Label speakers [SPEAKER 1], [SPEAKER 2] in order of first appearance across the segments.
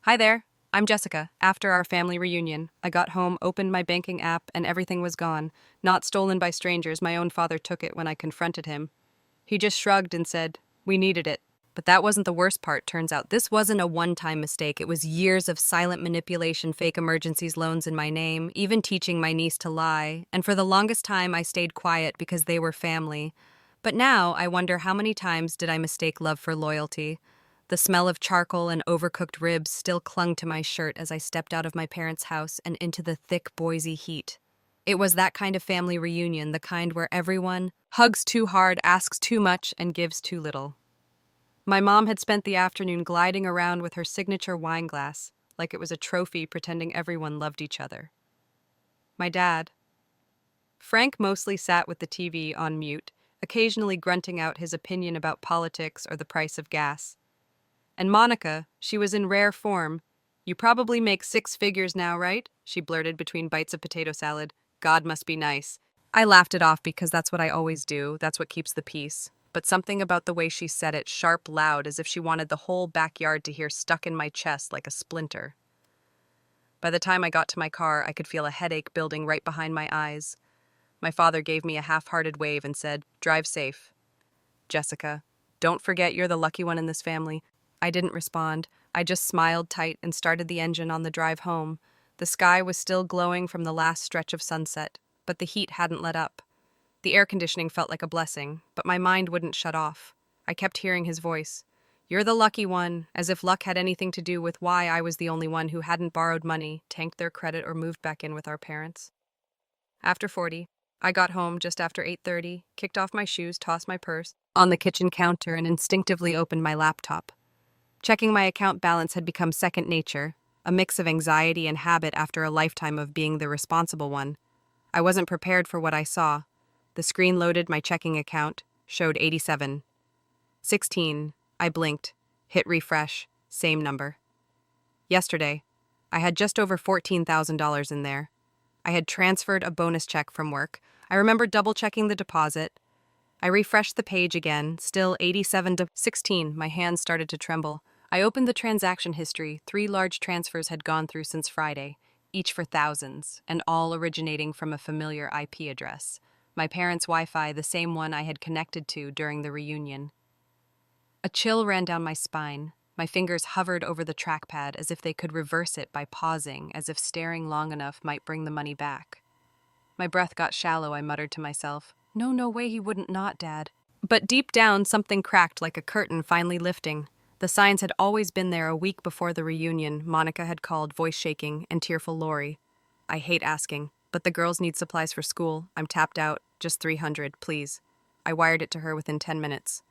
[SPEAKER 1] Hi there. I'm Jessica. After our family reunion, I got home, opened my banking app, and everything was gone. Not stolen by strangers, my own father took it when I confronted him. He just shrugged and said, "We needed it." But that wasn't the worst part, turns out. This wasn't a one-time mistake. It was years of silent manipulation, fake emergencies, loans in my name, even teaching my niece to lie. And for the longest time, I stayed quiet because they were family. But now, I wonder how many times did I mistake love for loyalty? The smell of charcoal and overcooked ribs still clung to my shirt as I stepped out of my parents' house and into the thick Boise heat. It was that kind of family reunion, the kind where everyone hugs too hard, asks too much, and gives too little. My mom had spent the afternoon gliding around with her signature wine glass, like it was a trophy, pretending everyone loved each other. My dad. Frank mostly sat with the TV on mute, occasionally grunting out his opinion about politics or the price of gas. And Monica, she was in rare form. "You probably make six figures now, right?" she blurted between bites of potato salad. "God must be nice." I laughed it off because that's what I always do. That's what keeps the peace. But something about the way she said it, sharp, loud, as if she wanted the whole backyard to hear, stuck in my chest like a splinter. By the time I got to my car, I could feel a headache building right behind my eyes. My father gave me a half-hearted wave and said, "Drive safe." "Jessica, don't forget you're the lucky one in this family." I didn't respond. I just smiled tight and started the engine on the drive home. The sky was still glowing from the last stretch of sunset, but the heat hadn't let up. The air conditioning felt like a blessing, but my mind wouldn't shut off. I kept hearing his voice. "You're the lucky one," as if luck had anything to do with why I was the only one who hadn't borrowed money, tanked their credit, or moved back in with our parents. After 40, I got home just after 8:30, kicked off my shoes, tossed my purse on the kitchen counter, and instinctively opened my laptop. Checking my account balance had become second nature, a mix of anxiety and habit after a lifetime of being the responsible one. I wasn't prepared for what I saw. The screen loaded, my checking account showed 87. 16. I blinked, hit refresh, same number. Yesterday, I had just over $14,000 in there. I had transferred a bonus check from work. I remember double-checking the deposit. I refreshed the page again, still 87 to 16. My hands started to tremble. I opened the transaction history. 3 large transfers had gone through since Friday, each for thousands, and all originating from a familiar IP address. My parents' Wi-Fi, the same one I had connected to during the reunion. A chill ran down my spine. My fingers hovered over the trackpad as if they could reverse it by pausing, as if staring long enough might bring the money back. My breath got shallow. I muttered to myself, No way he wouldn't not, Dad." But deep down, something cracked like a curtain finally lifting. The signs had always been there. A week before the reunion, Monica had called, voice shaking and tearful Lori. "I hate asking, but the girls need supplies for school. I'm tapped out. Just 300, please." I wired it to her within 10 minutes.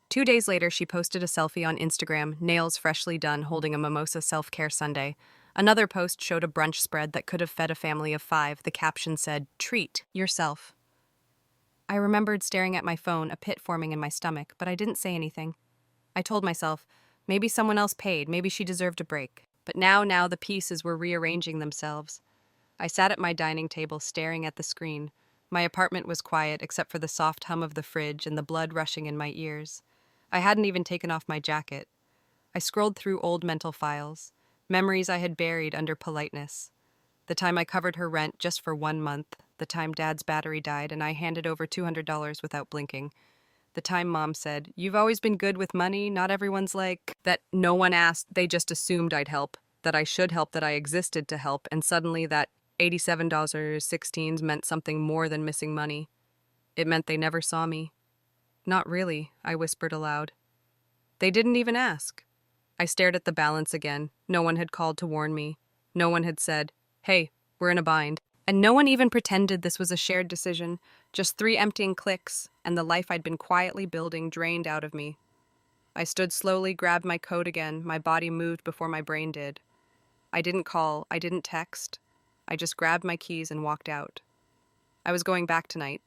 [SPEAKER 1] 2 days later, she posted a selfie on Instagram, nails freshly done, holding a mimosa self-care sundae. Another post showed a brunch spread that could have fed a family of 5. The caption said, "Treat yourself." I remembered staring at my phone, a pit forming in my stomach, but I didn't say anything. I told myself, maybe someone else paid, maybe she deserved a break. But now the pieces were rearranging themselves. I sat at my dining table, staring at the screen. My apartment was quiet, except for the soft hum of the fridge and the blood rushing in my ears. I hadn't even taken off my jacket. I scrolled through old mental files, memories I had buried under politeness. The time I covered her rent just for 1 month, the time Dad's battery died and I handed over $200 without blinking. The time Mom said, "You've always been good with money, not everyone's like that." No one asked, they just assumed I'd help, that I should help, that I existed to help, and suddenly that $87.16 meant something more than missing money. It meant they never saw me. "Not really," I whispered aloud. "They didn't even ask." I stared at the balance again. No one had called to warn me. No one had said, "Hey, we're in a bind." And no one even pretended this was a shared decision. Just 3 emptying clicks, and the life I'd been quietly building drained out of me. I stood slowly, grabbed my coat again. My body moved before my brain did. I didn't call. I didn't text. I just grabbed my keys and walked out. I was going back tonight.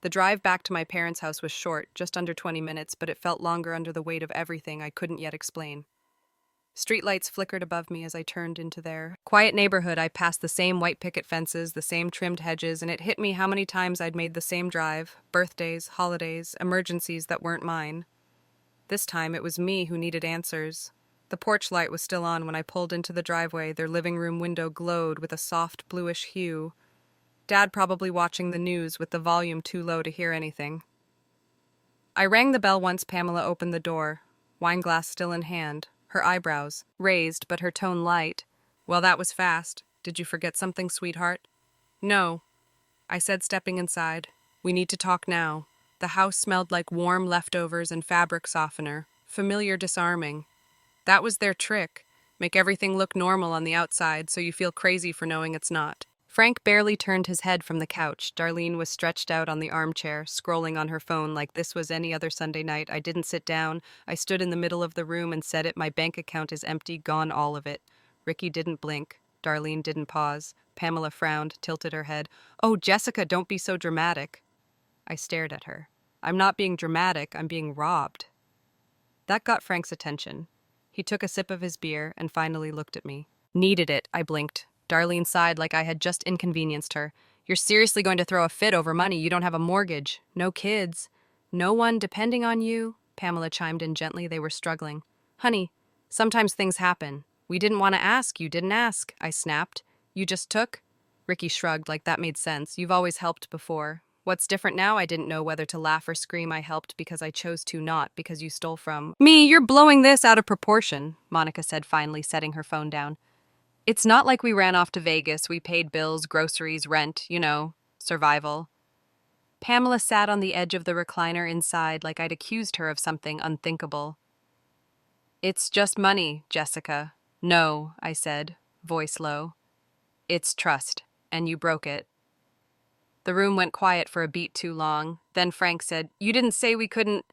[SPEAKER 1] The drive back to my parents' house was short, just under 20 minutes, but it felt longer under the weight of everything I couldn't yet explain. Streetlights flickered above me as I turned into their quiet neighborhood. I passed the same white picket fences, the same trimmed hedges, and it hit me how many times I'd made the same drive. Birthdays, holidays, emergencies that weren't mine. This time it was me who needed answers. The porch light was still on when I pulled into the driveway. Their living room window glowed with a soft bluish hue. Dad probably watching the news with the volume too low to hear anything. I rang the bell once Pamela opened the door, wineglass still in hand, her eyebrows raised but her tone light. Well, that was fast. Did you forget something, sweetheart? No, I said, stepping inside. We need to talk now. The house smelled like warm leftovers and fabric softener, familiar disarming. That was their trick. Make everything look normal on the outside so you feel crazy for knowing it's not. Frank barely turned his head from the couch. Darlene was stretched out on the armchair, scrolling on her phone like this was any other Sunday night. I didn't sit down. I stood in the middle of the room and said it. My bank account is empty, gone all of it. Ricky didn't blink. Darlene didn't pause. Pamela frowned, tilted her head. Oh, Jessica, don't be so dramatic. I stared at her. I'm not being dramatic, I'm being robbed. That got Frank's attention. He took a sip of his beer and finally looked at me. Needed it, I blinked. Darlene sighed like I had just inconvenienced her. You're seriously going to throw a fit over money? You don't have a mortgage. No kids. No one depending on you? Pamela chimed in gently. They were struggling. Honey, sometimes things happen. We didn't want to ask. You didn't ask, I snapped. You just took? Ricky shrugged like that made sense. You've always helped before. What's different now? I didn't know whether to laugh or scream. I helped because I chose to, not because you stole from me. You're blowing this out of proportion, Monica said finally, setting her phone down. It's not like we ran off to Vegas. We paid bills, groceries, rent, survival. Pamela sat on the edge of the recliner inside like I'd accused her of something unthinkable. It's just money, Jessica. No, I said, voice low. It's trust, and you broke it. The room went quiet for a beat too long. Then Frank said, You didn't say we couldn't.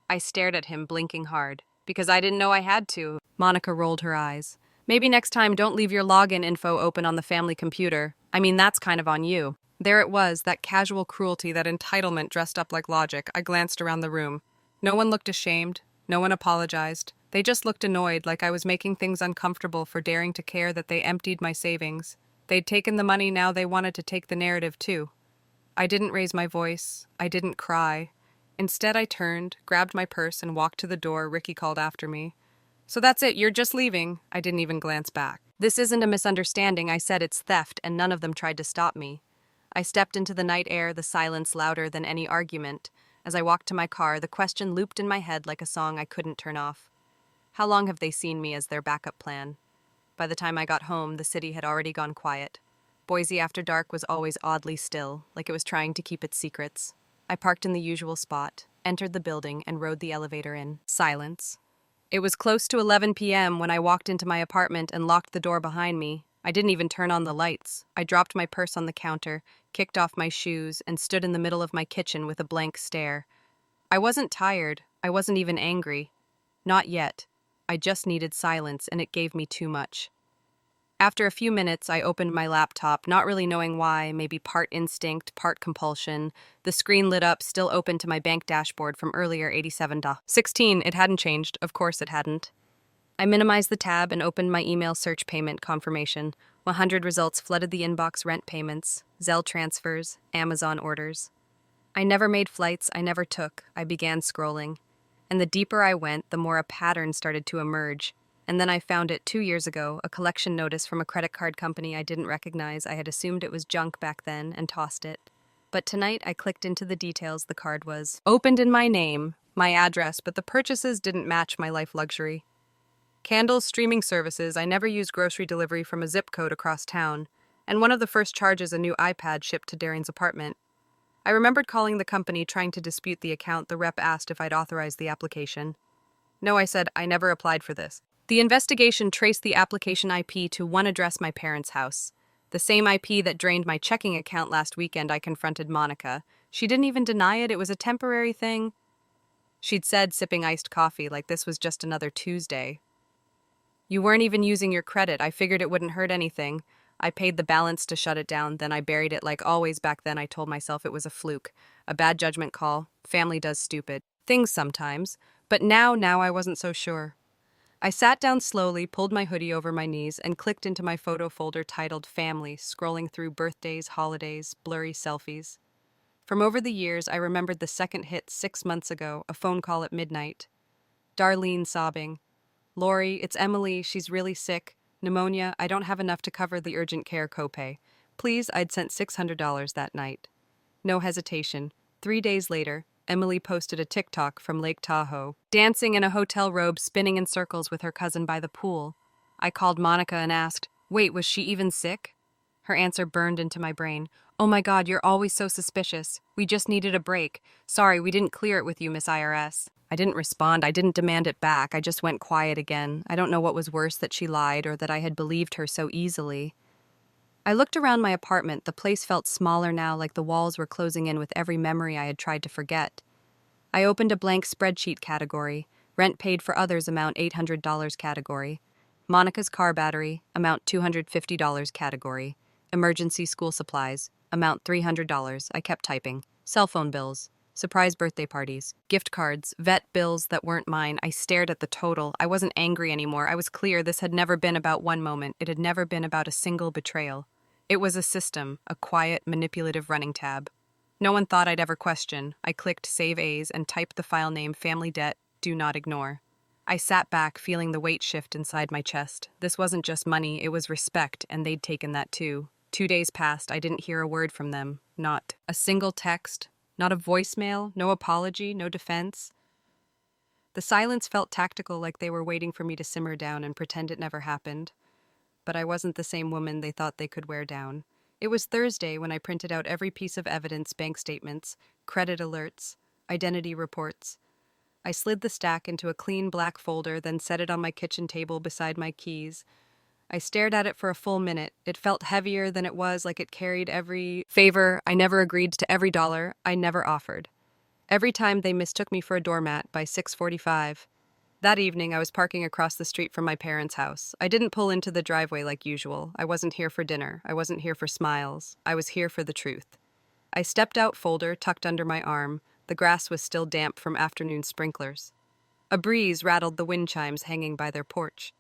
[SPEAKER 1] I stared at him, blinking hard. Because I didn't know I had to. Monica rolled her eyes. Maybe next time don't leave your login info open on the family computer. I mean, that's kind of on you. There it was, that casual cruelty, that entitlement dressed up like logic. I glanced around the room. No one looked ashamed. No one apologized. They just looked annoyed, like I was making things uncomfortable for daring to care that they emptied my savings. They'd taken the money, now they wanted to take the narrative too. I didn't raise my voice. I didn't cry. Instead, I turned, grabbed my purse, and walked to the door. Ricky called after me. So that's it, you're just leaving. I didn't even glance back. This isn't a misunderstanding. I said it's theft, and none of them tried to stop me. I stepped into the night air, the silence louder than any argument. As I walked to my car, the question looped in my head like a song I couldn't turn off. How long have they seen me as their backup plan? By the time I got home, the city had already gone quiet. Boise after dark was always oddly still, like it was trying to keep its secrets. I parked in the usual spot, entered the building, and rode the elevator in. Silence. It was close to 11 p.m. when I walked into my apartment and locked the door behind me. I didn't even turn on the lights. I dropped my purse on the counter, kicked off my shoes, and stood in the middle of my kitchen with a blank stare. I wasn't tired. I wasn't even angry. Not yet. I just needed silence, and it gave me too much. After a few minutes, I opened my laptop, not really knowing why, maybe part instinct, part compulsion. The screen lit up, still open to my bank dashboard from earlier, 87.16. It hadn't changed. Of course it hadn't. I minimized the tab and opened my email search payment confirmation. 100 results flooded the inbox: rent payments, Zelle transfers, Amazon orders. I never made flights, I never took. I began scrolling. And the deeper I went, the more a pattern started to emerge. And then I found it 2 years ago, a collection notice from a credit card company I didn't recognize. I had assumed it was junk back then and tossed it. But tonight I clicked into the details. The card was opened in my name, my address, but the purchases didn't match my life luxury. Candles, streaming services. I never used grocery delivery from a zip code across town. And one of the first charges, a new iPad shipped to Darian's apartment. I remembered calling the company, trying to dispute the account. The rep asked if I'd authorized the application. No, I said, I never applied for this. The investigation traced the application IP to one address, my parents' house. The same IP that drained my checking account last weekend. I confronted Monica. She didn't even deny it. It was a temporary thing. She'd said, sipping iced coffee, like this was just another Tuesday. You weren't even using your credit. I figured it wouldn't hurt anything. I paid the balance to shut it down, then I buried it like always. Back then I told myself it was a fluke, a bad judgment call. Family does stupid things sometimes. But now I wasn't so sure. I sat down slowly, pulled my hoodie over my knees, and clicked into my photo folder titled Family, scrolling through birthdays, holidays, blurry selfies. From over the years, I remembered the second hit 6 months ago, a phone call at midnight. Darlene sobbing. Lori, it's Emily. She's really sick. Pneumonia. I don't have enough to cover the urgent care copay. Please, I'd sent $600 that night. No hesitation. 3 days later, Emily posted a TikTok from Lake Tahoe, dancing in a hotel robe, spinning in circles with her cousin by the pool. I called Monica and asked, "Wait, was she even sick?" Her answer burned into my brain. "Oh my God, you're always so suspicious. We just needed a break. Sorry, we didn't clear it with you, Miss IRS." I didn't respond. I didn't demand it back. I just went quiet again. I don't know what was worse, that she lied or that I had believed her so easily. I looked around my apartment. The place felt smaller now, like the walls were closing in with every memory I had tried to forget. I opened a blank spreadsheet category, rent paid for others amount $800 category, Monica's car battery, amount $250 category, emergency school supplies, amount $300. I kept typing. Cell phone bills, surprise birthday parties, gift cards, vet bills that weren't mine. I stared at the total. I wasn't angry anymore. I was clear this had never been about one moment. It had never been about a single betrayal. It was a system, a quiet, manipulative running tab. No one thought I'd ever question. I clicked Save As and typed the file name Family Debt, Do Not Ignore. I sat back, feeling the weight shift inside my chest. This wasn't just money, it was respect, and they'd taken that too. 2 days passed, I didn't hear a word from them. Not a single text, not a voicemail, no apology, no defense. The silence felt tactical, like they were waiting for me to simmer down and pretend it never happened. But I wasn't the same woman they thought they could wear down. It was Thursday when I printed out every piece of evidence: bank statements, credit alerts, identity reports. I slid the stack into a clean black folder, then set it on my kitchen table beside my keys. I stared at it for a full minute. It felt heavier than it was, like it carried every favor I never agreed to, every dollar I never offered. Every time they mistook me for a doormat by 6:45. That evening, I was parking across the street from my parents' house. I didn't pull into the driveway like usual. I wasn't here for dinner. I wasn't here for smiles. I was here for the truth. I stepped out, folder tucked under my arm. The grass was still damp from afternoon sprinklers. A breeze rattled the wind chimes hanging by their porch.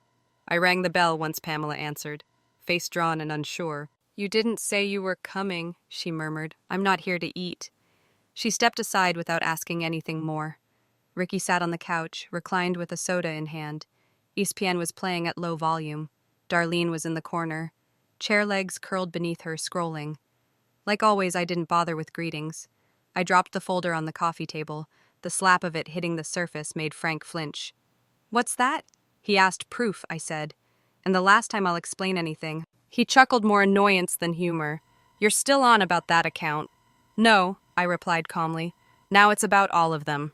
[SPEAKER 1] I rang the bell once Pamela answered, face drawn and unsure. "You didn't say you were coming," she murmured. "I'm not here to eat." She stepped aside without asking anything more. Ricky sat on the couch, reclined with a soda in hand. ESPN was playing at low volume. Darlene was in the corner, chair legs curled beneath her, scrolling. Like always, I didn't bother with greetings. I dropped the folder on the coffee table. The slap of it hitting the surface made Frank flinch. "What's that?" He asked. "Proof," I said. "And the last time I'll explain anything." He chuckled, more annoyance than humor. "You're still on about that account." "No," I replied calmly. "Now it's about all of them."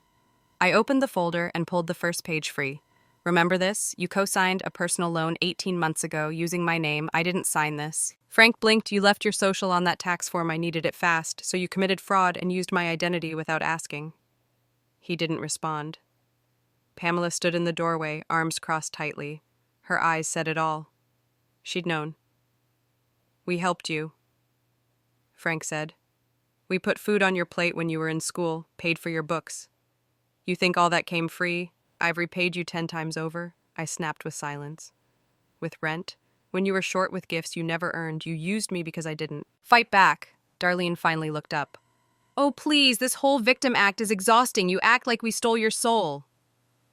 [SPEAKER 1] I opened the folder and pulled the first page free. "Remember this? You co-signed a personal loan 18 months ago using my name. I didn't sign this." Frank blinked. "You left your social on that tax form. I needed it fast, so you committed fraud and used my identity without asking." He didn't respond. Pamela stood in the doorway, arms crossed tightly. Her eyes said it all. She'd known. "We helped you," Frank said. "We put food on your plate when you were in school, paid for your books. You think all that came free? I've repaid you 10 times over." I snapped with silence. "With rent? When you were short with gifts you never earned, you used me because I didn't." "Fight back." Darlene finally looked up. "Oh, please, this whole victim act is exhausting. You act like we stole your soul."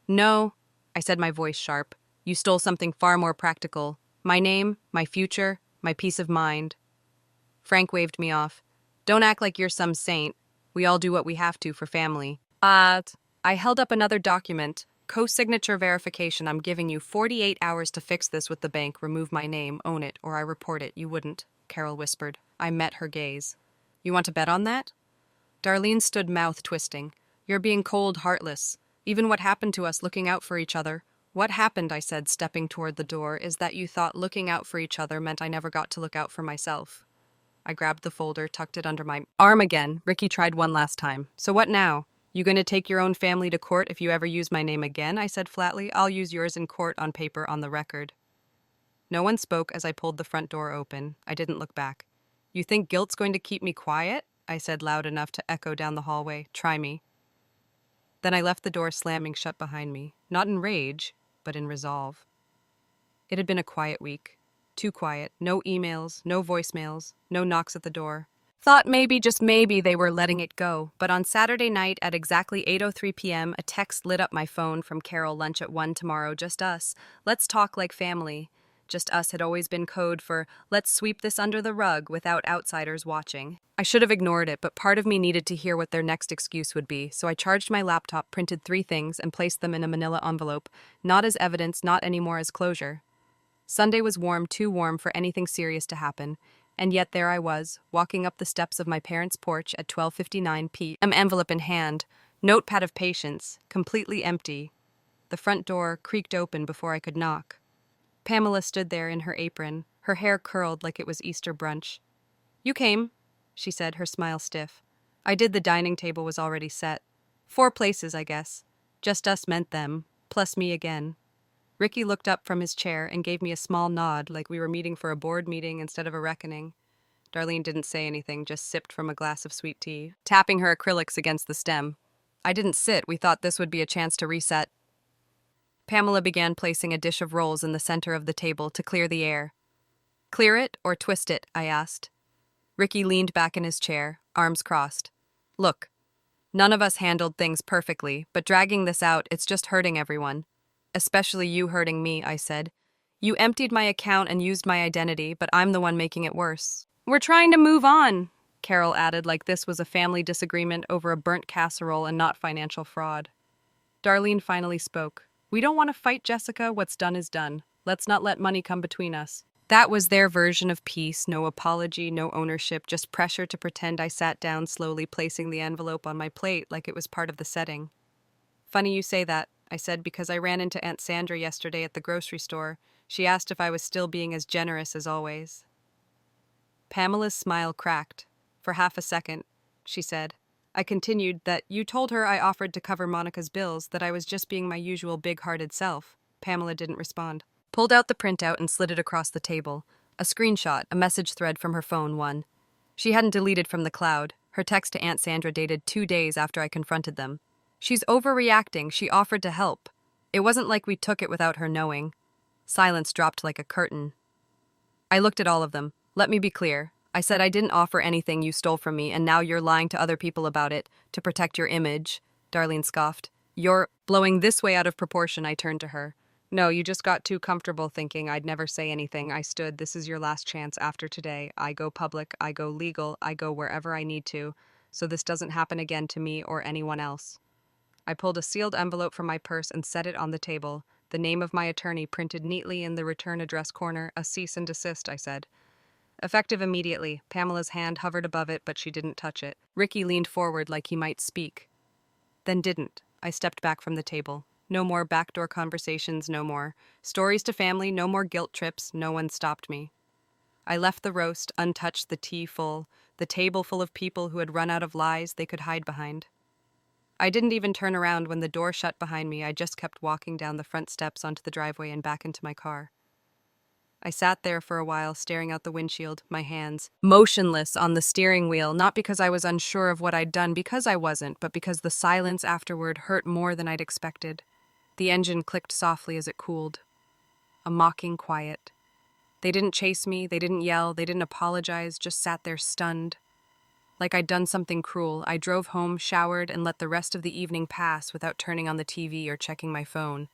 [SPEAKER 1] "No," I said, my voice sharp. "You stole something far more practical. My name, my future, my peace of mind." Frank waved me off. "Don't act like you're some saint. We all do what we have to for family." I held up another document. "Co-signature verification. I'm giving you 48 hours to fix this with the bank. Remove my name, own it, or I report it." "You wouldn't," Carol whispered. I met her gaze. "You want to bet on that?" Darlene stood, mouth twisting. "You're being cold, heartless. Even what happened to us, looking out for each other." "What happened," I said, stepping toward the door, "is that you thought looking out for each other meant I never got to look out for myself." I grabbed the folder, tucked it under my arm again. Ricky tried one last time. "So what now? You going to take your own family to court if you ever use my name again?" I said flatly. "I'll use yours in court, on paper, on the record." No one spoke as I pulled the front door open. I didn't look back. "You think guilt's going to keep me quiet?" I said, loud enough to echo down the hallway. "Try me." Then I left the door slamming shut behind me, not in rage, but in resolve. It had been a quiet week. Too quiet. No emails, no voicemails, no knocks at the door. Thought maybe, just maybe, they were letting it go. But on Saturday night at exactly 8:03 p.m., a text lit up my phone from Carol. Lunch at 1 tomorrow, just us. Let's talk like family. Just us had always been code for let's sweep this under the rug without outsiders watching. I should have ignored it, but part of me needed to hear what their next excuse would be, so I charged my laptop, printed 3 things, and placed them in a manila envelope, not as evidence, not anymore as closure. Sunday was warm, too warm for anything serious to happen. And yet there I was, walking up the steps of my parents' porch at 12:59 p.m., envelope in hand, notepad of patience, completely empty. The front door creaked open before I could knock. Pamela stood there in her apron, her hair curled like it was Easter brunch. "You came," she said, her smile stiff. I did. The dining table was already set. 4 places, I guess. Just us meant them, plus me again. Ricky looked up from his chair and gave me a small nod, like we were meeting for a board meeting instead of a reckoning. Darlene didn't say anything, just sipped from a glass of sweet tea, tapping her acrylics against the stem. I didn't sit. We thought this would be a chance to reset. Pamela began placing a dish of rolls in the center of the table to clear the air. "Clear it or twist it?" I asked. Ricky leaned back in his chair, arms crossed. "Look, none of us handled things perfectly, but dragging this out, it's just hurting everyone. Especially you hurting me," I said. "You emptied my account and used my identity, but I'm the one making it worse." "We're trying to move on," Carol added, like this was a family disagreement over a burnt casserole and not financial fraud. Darlene finally spoke. "We don't want to fight, Jessica. What's done is done. Let's not let money come between us." That was their version of peace. No apology, no ownership, just pressure to pretend. I sat down, slowly placing the envelope on my plate like it was part of the setting. "Funny you say that," I said, because I ran into Aunt Sandra yesterday at the grocery store. She asked if I was still being as generous as always. Pamela's smile cracked. "For half a second," she said. I continued that you told her I offered to cover Monica's bills, that I was just being my usual big-hearted self. Pamela didn't respond. Pulled out the printout and slid it across the table. A screenshot, a message thread from her phone, one. She hadn't deleted from the cloud. Her text to Aunt Sandra dated 2 days after I confronted them. "She's overreacting. She offered to help." It wasn't like we took it without her knowing. Silence dropped like a curtain. I looked at all of them. "Let me be clear. I said I didn't offer anything you stole from me, and now you're lying to other people about it, to protect your image," Darlene scoffed. "You're blowing this way out of proportion." I turned to her. "No, you just got too comfortable thinking I'd never say anything." I stood. "This is your last chance after today. I go public, I go legal, I go wherever I need to, so this doesn't happen again to me or anyone else." I pulled a sealed envelope from my purse and set it on the table. The name of my attorney printed neatly in the return address corner. "A cease and desist," I said. "Effective immediately." Pamela's hand hovered above it, but she didn't touch it. Ricky leaned forward like he might speak. Then didn't. I stepped back from the table. No more backdoor conversations, no more stories to family, no more guilt trips. No one stopped me. I left the roast, untouched, the tea full, the table full of people who had run out of lies they could hide behind. I didn't even turn around when the door shut behind me. I just kept walking down the front steps onto the driveway and back into my car. I sat there for a while, staring out the windshield, my hands motionless on the steering wheel, not because I was unsure of what I'd done, because I wasn't, but because the silence afterward hurt more than I'd expected. The engine clicked softly as it cooled. A mocking quiet. They didn't chase me, they didn't yell, they didn't apologize, just sat there stunned. Like I'd done something cruel. I drove home, showered, and let the rest of the evening pass without turning on the TV or checking my phone.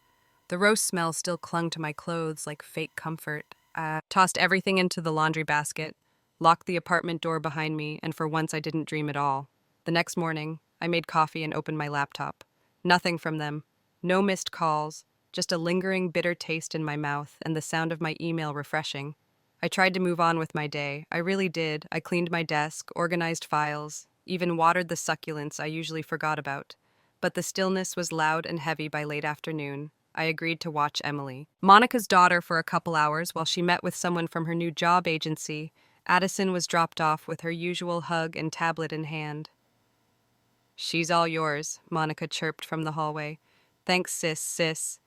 [SPEAKER 1] The roast smell still clung to my clothes like fake comfort. I tossed everything into the laundry basket, locked the apartment door behind me, and for once I didn't dream at all. The next morning, I made coffee and opened my laptop. Nothing from them. No missed calls, just a lingering bitter taste in my mouth and the sound of my email refreshing. I tried to move on with my day. I really did. I cleaned my desk, organized files, even watered the succulents I usually forgot about. But the stillness was loud and heavy by late afternoon. I agreed to watch Emily, Monica's daughter, for a couple hours while she met with someone from her new job agency. Addison was dropped off with her usual hug and tablet in hand. "She's all yours," Monica chirped from the hallway. "Thanks, sis."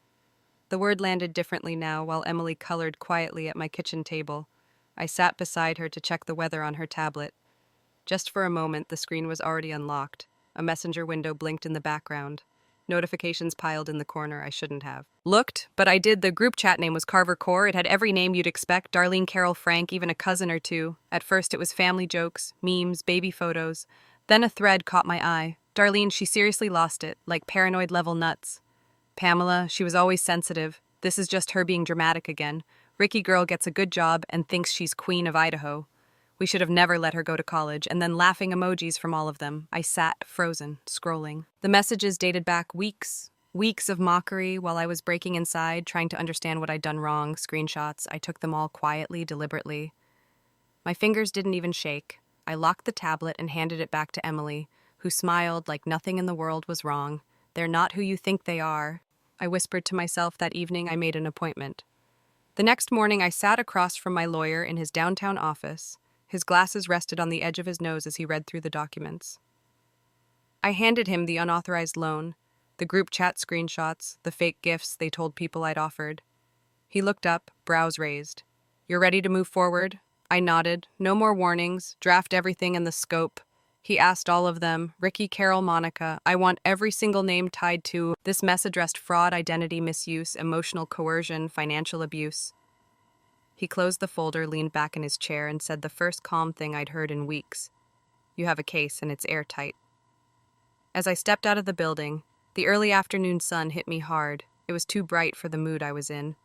[SPEAKER 1] The word landed differently now while Emily colored quietly at my kitchen table. I sat beside her to check the weather on her tablet. Just for a moment, the screen was already unlocked. A messenger window blinked in the background. Notifications piled in the corner. I shouldn't have. Looked, but I did. The group chat name was Carver Core. It had every name you'd expect. Darlene, Carol, Frank, even a cousin or two. At first it was family jokes, memes, baby photos. Then a thread caught my eye. Darlene, she seriously lost it, like paranoid level nuts. Pamela, she was always sensitive. This is just her being dramatic again. Ricky girl gets a good job and thinks she's queen of Idaho. We should have never let her go to college, and then laughing emojis from all of them. I sat, frozen, scrolling. The messages dated back weeks of mockery while I was breaking inside, trying to understand what I'd done wrong. Screenshots. I took them all quietly, deliberately. My fingers didn't even shake. I locked the tablet and handed it back to Emily, who smiled like nothing in the world was wrong. They're not who you think they are. I whispered to myself that evening I made an appointment. The next morning I sat across from my lawyer in his downtown office. His glasses rested on the edge of his nose as he read through the documents. I handed him the unauthorized loan, the group chat screenshots, the fake gifts they told people I'd offered. He looked up, brows raised. "You're ready to move forward?" I nodded. "No more warnings. Draft everything in the scope." He asked all of them. Ricky, Carol, Monica. I want every single name tied to this mess addressed fraud, identity misuse, emotional coercion, financial abuse. He closed the folder, leaned back in his chair, and said the first calm thing I'd heard in weeks. "You have a case, and it's airtight." As I stepped out of the building, the early afternoon sun hit me hard. It was too bright for the mood I was in.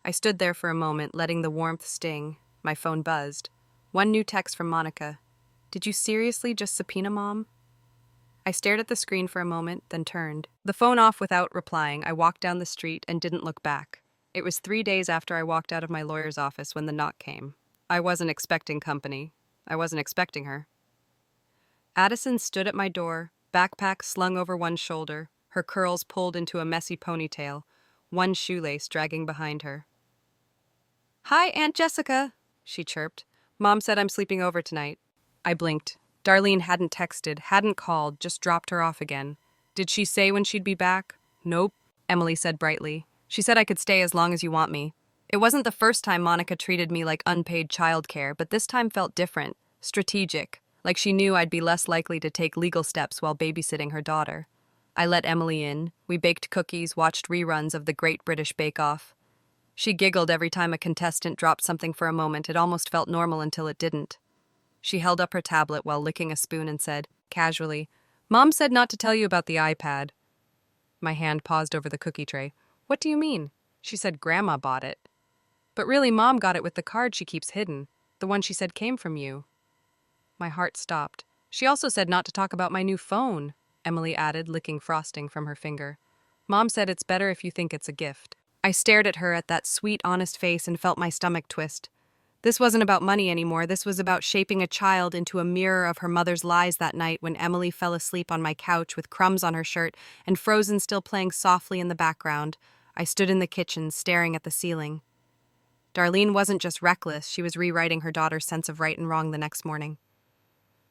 [SPEAKER 1] I stood there for a moment, letting the warmth sting. My phone buzzed. One new text from Monica. "Did you seriously just subpoena Mom?" I stared at the screen for a moment, then turned. The phone off without replying, I walked down the street and didn't look back. It was 3 days after I walked out of my lawyer's office when the knock came. I wasn't expecting company. I wasn't expecting her. Addison stood at my door, backpack slung over one shoulder, her curls pulled into a messy ponytail, one shoelace dragging behind her. "Hi, Aunt Jessica," she chirped. "Mom said I'm sleeping over tonight." I blinked. Darlene hadn't texted, hadn't called, just dropped her off again. "Did she say when she'd be back?" "Nope," Emily said brightly. "She said I could stay as long as you want me." It wasn't the first time Monica treated me like unpaid childcare, but this time felt different, strategic, like she knew I'd be less likely to take legal steps while babysitting her daughter. I let Emily in. We baked cookies, watched reruns of the Great British Bake Off. She giggled every time a contestant dropped something for a moment. It almost felt normal until it didn't. She held up her tablet while licking a spoon and said, casually, "Mom said not to tell you about the iPad." My hand paused over the cookie tray. "What do you mean?" She said Grandma bought it. "But really, Mom got it with the card she keeps hidden, the one she said came from you." My heart stopped. "She also said not to talk about my new phone," Emily added, licking frosting from her finger. "Mom said it's better if you think it's a gift." I stared at her, at that sweet, honest face, and felt my stomach twist. This wasn't about money anymore. This was about shaping a child into a mirror of her mother's lies that night when Emily fell asleep on my couch with crumbs on her shirt and Frozen still playing softly in the background. I stood in the kitchen, staring at the ceiling. Darlene wasn't just reckless, she was rewriting her daughter's sense of right and wrong the next morning.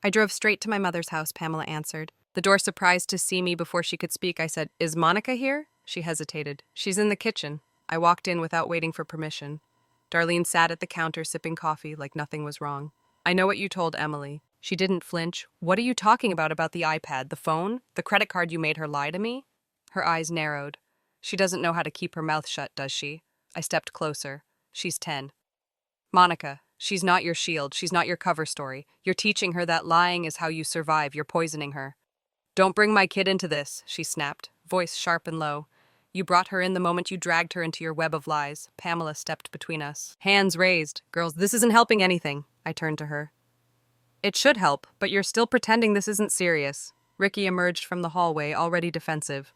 [SPEAKER 1] I drove straight to my mother's house, Pamela answered. The door surprised to see me before she could speak. I said, "Is Monica here?" She hesitated. "She's in the kitchen." I walked in without waiting for permission. Darlene sat at the counter sipping coffee like nothing was wrong. "I know what you told Emily." She didn't flinch. "What are you talking about the iPad, the phone, the credit card you made her lie to me?" Her eyes narrowed. "She doesn't know how to keep her mouth shut, does she?" I stepped closer. "She's 10. Monica, she's not your shield. She's not your cover story. You're teaching her that lying is how you survive. You're poisoning her." "Don't bring my kid into this," she snapped, voice sharp and low. "You brought her in the moment you dragged her into your web of lies." Pamela stepped between us. Hands raised. "Girls, this isn't helping anything." I turned to her. "It should help, but you're still pretending this isn't serious." Ricky emerged from the hallway, already defensive.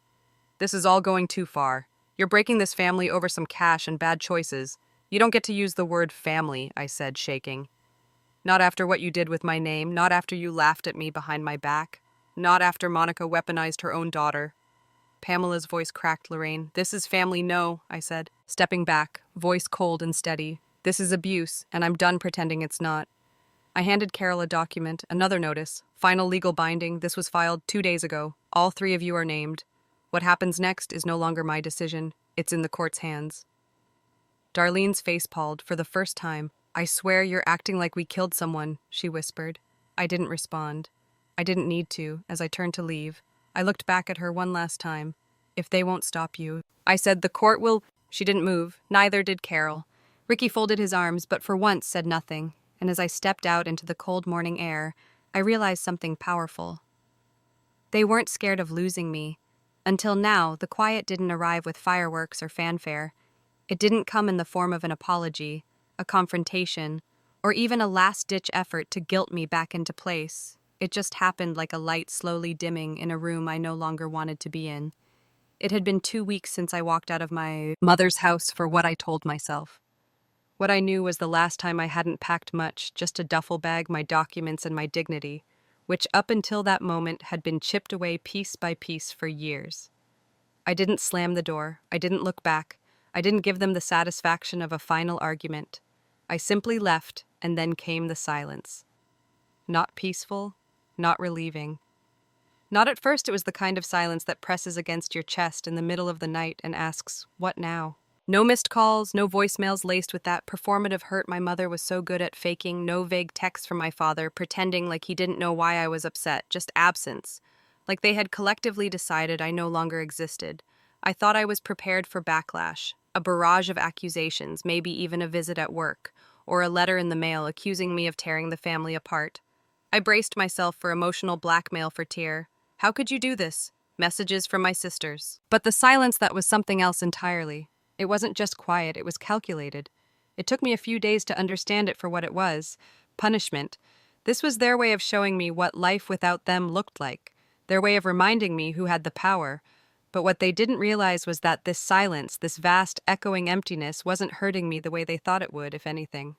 [SPEAKER 1] "This is all going too far. You're breaking this family over some cash and bad choices. You don't get to use the word family," I said, shaking. "Not after what you did with my name, not after you laughed at me behind my back, not after Monica weaponized her own daughter." Pamela's voice cracked. "Lorraine, this is family, no," I said, stepping back, voice cold and steady. "This is abuse, and I'm done pretending it's not." I handed Carol a document, another notice, final legal binding. This was filed 2 days ago. All 3 of you are named. What happens next is no longer my decision. It's in the court's hands. Darlene's face palled for the first time. "I swear you're acting like we killed someone," she whispered. I didn't respond. I didn't need to. As I turned to leave, I looked back at her one last time. If they won't stop you. I said, the court will. She didn't move. Neither did Carol. Ricky folded his arms, but for once said nothing, and as I stepped out into the cold morning air, I realized something powerful. They weren't scared of losing me. Until now, the quiet didn't arrive with fireworks or fanfare. It didn't come in the form of an apology, a confrontation, or even a last-ditch effort to guilt me back into place. It just happened like a light slowly dimming in a room I no longer wanted to be in. It had been 2 weeks since I walked out of my mother's house for what I told myself. What I knew was the last time I hadn't packed much, just a duffel bag, my documents, and my dignity, which up until that moment had been chipped away piece by piece for years. I didn't slam the door. I didn't look back. I didn't give them the satisfaction of a final argument. I simply left, and then came the silence. Not peaceful, not relieving. Not at first. It was the kind of silence that presses against your chest in the middle of the night and asks, what now? No missed calls, no voicemails laced with that performative hurt my mother was so good at faking, no vague texts from my father, pretending like he didn't know why I was upset, just absence. Like they had collectively decided I no longer existed. I thought I was prepared for backlash, a barrage of accusations, maybe even a visit at work, or a letter in the mail accusing me of tearing the family apart. I braced myself for emotional blackmail for Tyr. How could you do this? Messages from my sisters. But the silence, that was something else entirely. It wasn't just quiet, it was calculated. It took me a few days to understand it for what it was. Punishment. This was their way of showing me what life without them looked like. Their way of reminding me who had the power. But what they didn't realize was that this silence, this vast, echoing emptiness, wasn't hurting me the way they thought it would, if anything.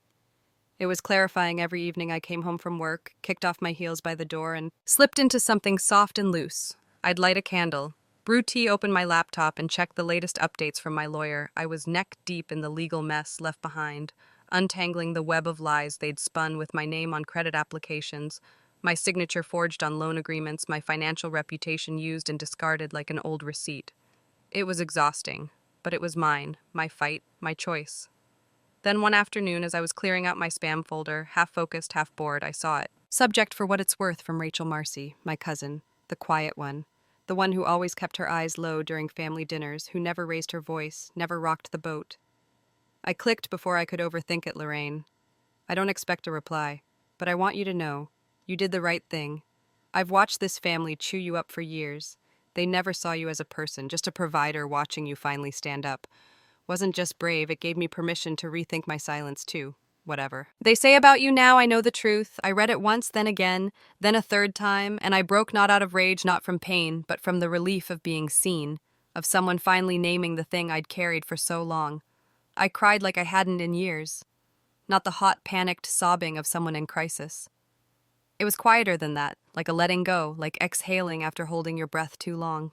[SPEAKER 1] It was clarifying. Every evening I came home from work, kicked off my heels by the door, and slipped into something soft and loose. I'd light a candle, brew tea, open my laptop, and check the latest updates from my lawyer. I was neck deep in the legal mess left behind, untangling the web of lies they'd spun with my name on credit applications, my signature forged on loan agreements, my financial reputation used and discarded like an old receipt. It was exhausting, but it was mine, my fight, my choice. Then one afternoon, as I was clearing out my spam folder, half focused, half bored, I saw it. Subject for what it's worth from Rachel Marcy, my cousin, the quiet one. The one who always kept her eyes low during family dinners, who never raised her voice, never rocked the boat. I clicked before I could overthink it, Lorraine. I don't expect a reply, but I want you to know, you did the right thing. I've watched this family chew you up for years. They never saw you as a person, just a provider watching you finally stand up. Wasn't just brave, it gave me permission to rethink my silence too. Whatever. They say about you now, I know the truth. I read it once, then again, then a third time, and I broke not out of rage, not from pain, but from the relief of being seen, of someone finally naming the thing I'd carried for so long. I cried like I hadn't in years. Not the hot, panicked sobbing of someone in crisis. It was quieter than that, like a letting go, like exhaling after holding your breath too long.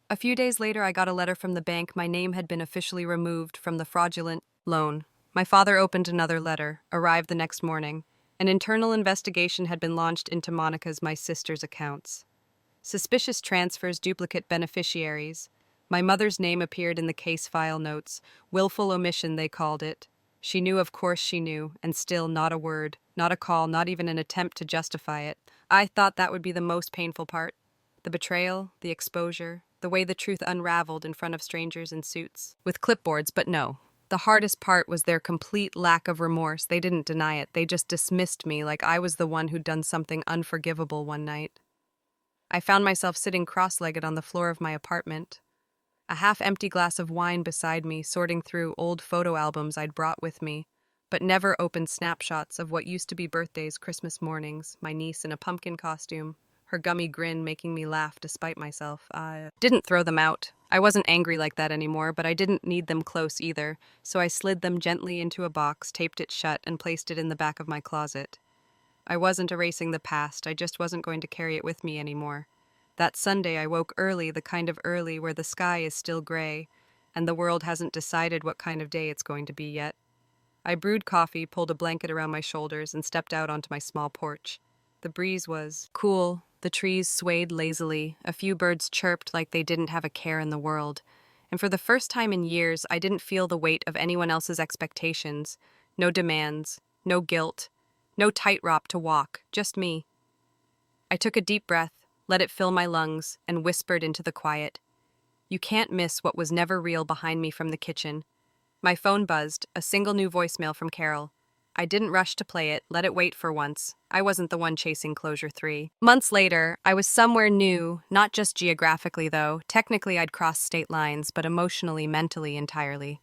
[SPEAKER 1] A few days later, I got a letter from the bank. My name had been officially removed from the fraudulent loan. My father opened another letter, arrived the next morning. An internal investigation had been launched into Monica's, my sister's, accounts. Suspicious transfers, duplicate beneficiaries. My mother's name appeared in the case file notes. Willful omission, they called it. She knew, of course she knew, and still not a word, not a call, not even an attempt to justify it. I thought that would be the most painful part. The betrayal, the exposure, the way the truth unraveled in front of strangers in suits with clipboards, but no. The hardest part was their complete lack of remorse. They didn't deny it. They just dismissed me like I was the one who'd done something unforgivable one night. I found myself sitting cross-legged on the floor of my apartment, a half-empty glass of wine beside me, sorting through old photo albums I'd brought with me, but never opened snapshots of what used to be birthdays, Christmas mornings, my niece in a pumpkin costume, her gummy grin making me laugh despite myself. I didn't throw them out. I wasn't angry like that anymore, but I didn't need them close either, so I slid them gently into a box, taped it shut, and placed it in the back of my closet. I wasn't erasing the past, I just wasn't going to carry it with me anymore. That Sunday I woke early, the kind of early where the sky is still gray, and the world hasn't decided what kind of day it's going to be yet. I brewed coffee, pulled a blanket around my shoulders, and stepped out onto my small porch. The breeze was cool, the trees swayed lazily, a few birds chirped like they didn't have a care in the world, and for the first time in years I didn't feel the weight of anyone else's expectations, no demands, no guilt, no tightrope to walk, just me. I took a deep breath, let it fill my lungs, and whispered into the quiet, You can't miss what was never real behind me from the kitchen. My phone buzzed, a single new voicemail from Carol. I didn't rush to play it, let it wait for once. I wasn't the one chasing closure 3. Months later, I was somewhere new, not just geographically though. Technically I'd crossed state lines, but emotionally, mentally, entirely.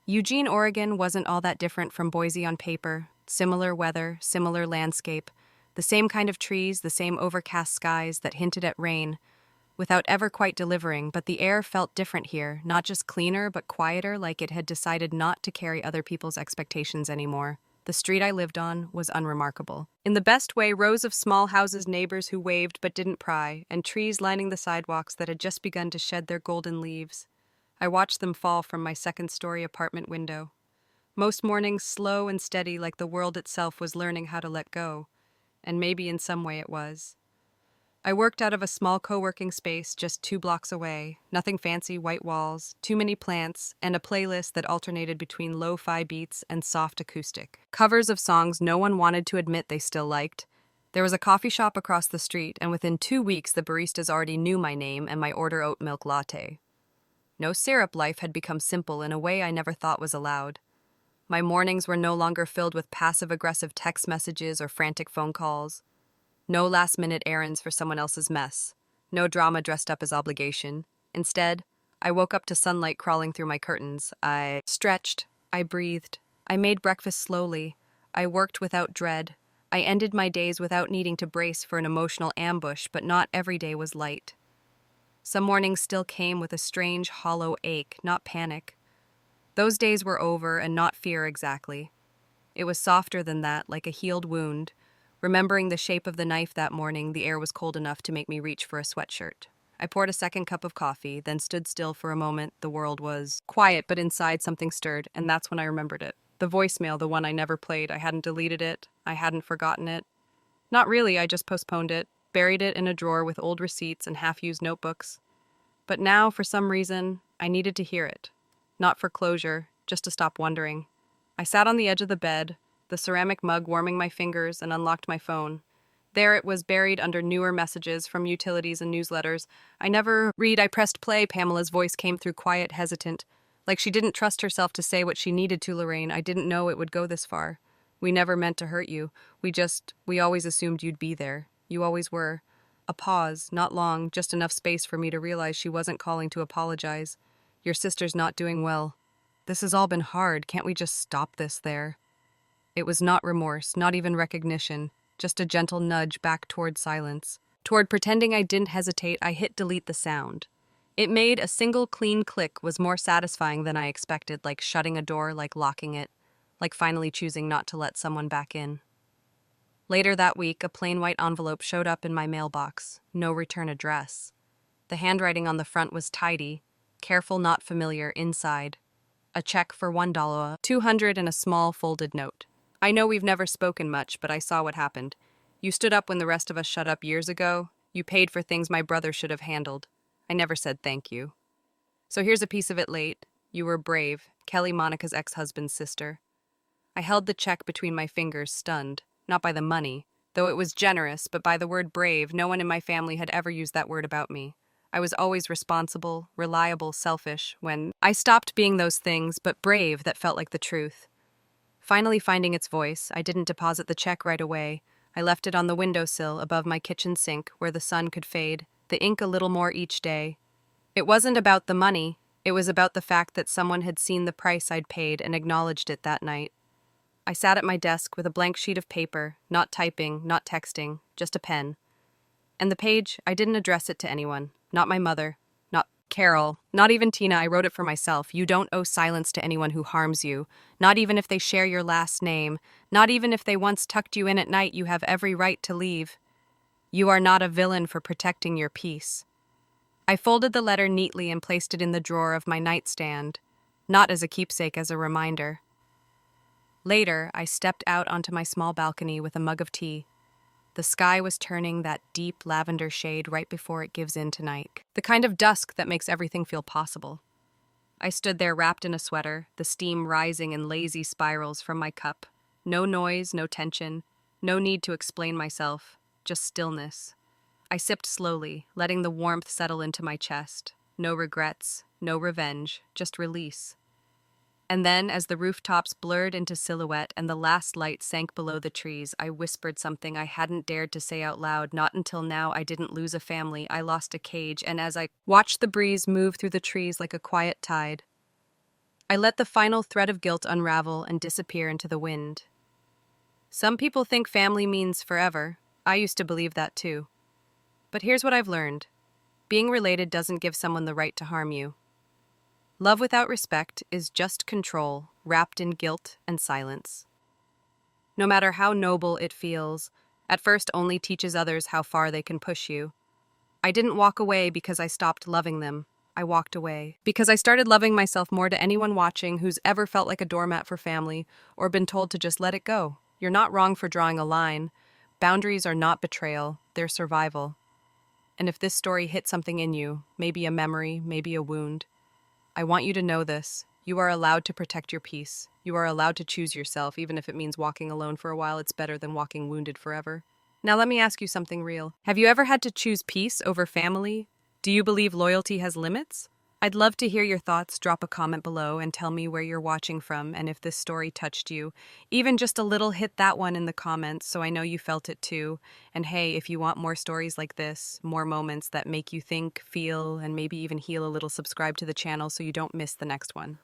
[SPEAKER 1] Eugene, Oregon wasn't all that different from Boise on paper. Similar weather, similar landscape, the same kind of trees, the same overcast skies that hinted at rain, without ever quite delivering, but the air felt different here, not just cleaner, but quieter, like it had decided not to carry other people's expectations anymore. The street I lived on was unremarkable. In the best way, rows of small houses, neighbors who waved but didn't pry, and trees lining the sidewalks that had just begun to shed their golden leaves. I watched them fall from my second-story apartment window. Most mornings slow and steady, like the world itself was learning how to let go. And maybe in some way it was. I worked out of a small co-working space just 2 blocks away. Nothing fancy, white walls, too many plants, and a playlist that alternated between lo-fi beats and soft acoustic. Covers of songs no one wanted to admit they still liked. There was a coffee shop across the street, and within 2 weeks the baristas already knew my name and my order oat milk latte. No syrup life had become simple in a way I never thought was allowed. My mornings were no longer filled with passive-aggressive text messages or frantic phone calls. No last-minute errands for someone else's mess. No drama dressed up as obligation. Instead, I woke up to sunlight crawling through my curtains. I stretched. I breathed. I made breakfast slowly. I worked without dread. I ended my days without needing to brace for an emotional ambush, but not every day was light. Some mornings still came with a strange, hollow ache, not panic. Those days were over, and not fear exactly. It was softer than that, like a healed wound. Remembering the shape of the knife that morning, the air was cold enough to make me reach for a sweatshirt. I poured a second cup of coffee, then stood still for a moment. The world was quiet, but inside something stirred, and that's when I remembered it. The voicemail, the one I never played. I hadn't deleted it. I hadn't forgotten it. Not really, I just postponed it, buried it in a drawer with old receipts and half-used notebooks. But now, for some reason, I needed to hear it. Not for closure, just to stop wondering. I sat on the edge of the bed, the ceramic mug warming my fingers, and unlocked my phone. There it was, buried under newer messages from utilities and newsletters. I never read. I pressed play. Pamela's voice came through, quiet, hesitant. Like she didn't trust herself to say what she needed to. Lorraine, I didn't know it would go this far. We never meant to hurt you. We always assumed you'd be there. You always were. A pause, not long, just enough space for me to realize she wasn't calling to apologize. Your sister's not doing well. This has all been hard. Can't we just stop this there? It was not remorse, not even recognition, just a gentle nudge back toward silence. Toward pretending I didn't hesitate, I hit delete the sound. It made a single clean click was more satisfying than I expected, like shutting a door, like locking it, like finally choosing not to let someone back in. Later that week, a plain white envelope showed up in my mailbox. No return address. The handwriting on the front was tidy, careful, not familiar, inside. A check for $1, $200, and a small folded note. I know we've never spoken much, but I saw what happened. You stood up when the rest of us shut up years ago. You paid for things my brother should have handled. I never said thank you. So here's a piece of it late. You were brave, Kelly, Monica's ex-husband's sister. I held the check between my fingers, stunned. Not by the money, though it was generous, but by the word brave. No one in my family had ever used that word about me. I was always responsible, reliable, selfish. When I stopped being those things, but brave, that felt like the truth. Finally finding its voice, I didn't deposit the check right away. I left it on the windowsill above my kitchen sink where the sun could fade, the ink a little more each day. It wasn't about the money. It was about the fact that someone had seen the price I'd paid and acknowledged it that night. I sat at my desk with a blank sheet of paper, not typing, not texting, just a pen. And the page, I didn't address it to anyone. Not my mother, not Carol, not even Tina. I wrote it for myself. You don't owe silence to anyone who harms you, not even if they share your last name, not even if they once tucked you in at night. You have every right to leave. You are not a villain for protecting your peace. I folded the letter neatly and placed it in the drawer of my nightstand, not as a keepsake, as a reminder. Later, I stepped out onto my small balcony with a mug of tea. The sky was turning that deep lavender shade right before it gives in tonight, the kind of dusk that makes everything feel possible. I stood there wrapped in a sweater, the steam rising in lazy spirals from my cup. No noise, no tension, no need to explain myself, just stillness. I sipped slowly, letting the warmth settle into my chest. no regrets, no revenge, just release. And then, as the rooftops blurred into silhouette and the last light sank below the trees, I whispered something I hadn't dared to say out loud. Not until now. I didn't lose a family, I lost a cage, and as I watched the breeze move through the trees like a quiet tide, I let the final thread of guilt unravel and disappear into the wind. Some people think family means forever. I used to believe that too. But here's what I've learned. Being related doesn't give someone the right to harm you. Love without respect is just control, wrapped in guilt and silence. No matter how noble it feels, at first only teaches others how far they can push you. I didn't walk away because I stopped loving them. I walked away because I started loving myself more. To anyone watching who's ever felt like a doormat for family or been told to just let it go, you're not wrong for drawing a line. Boundaries are not betrayal, they're survival. And if this story hit something in you, maybe a memory, maybe a wound, I want you to know this. You are allowed to protect your peace. You are allowed to choose yourself, even if it means walking alone for a while. It's better than walking wounded forever. Now let me ask you something real. Have you ever had to choose peace over family? Do you believe loyalty has limits? I'd love to hear your thoughts. Drop a comment below and tell me where you're watching from and if this story touched you. Even just a little, hit that one in the comments so I know you felt it too. And hey, if you want more stories like this, more moments that make you think, feel, and maybe even heal a little, subscribe to the channel so you don't miss the next one.